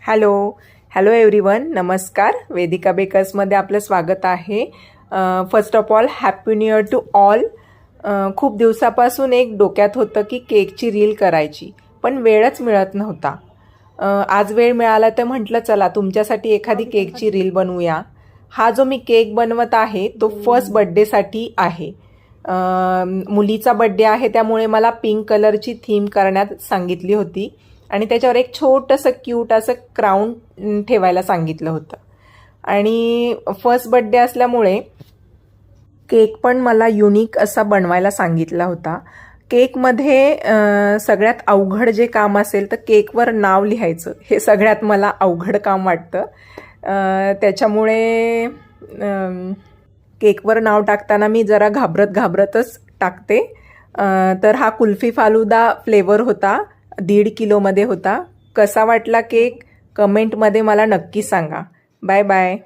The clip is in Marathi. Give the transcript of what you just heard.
हॅलो हॅलो एव्हरीवन, नमस्कार. वेदिका बेकर्समध्ये आपलं स्वागत आहे. First of all happy new year to all. खूप दिवसापासून एक डोक्यात होतं की केकची रील करायची, पण वेळच मिळत नव्हता. आज वेळ मिळाला तर म्हटलं चला तुमच्यासाठी एखादी केकची रील बनवूया. हा जो मी केक बनवत आहे तो फर्स्ट बड्डेसाठी आहे. मुलीचा बड्डे आहे, त्यामुळे मला पिंक कलरची थीम करण्यात सांगितली होती आणि त्याच्यावर एक छोटंसं क्यूट असं क्राऊन ठेवायला सांगितलं होतं. आणि फर्स्ट बड्डे असल्यामुळे केक पण मला युनिक असा बनवायला सांगितला होता. केकमध्ये सगळ्यात अवघड जे काम असेल तर केकवर नाव लिहायचं, हे सगळ्यात मला अवघड काम वाटतं. त्याच्यामुळे केकवर नाव टाकताना मी जरा घाबरतच टाकते. तर हा कुल्फी फालुदा फ्लेवर होता, 1.5 किलोमध्ये होता. कसा वाटला केक कमेंटमध्ये मला नक्की सांगा. Bye bye.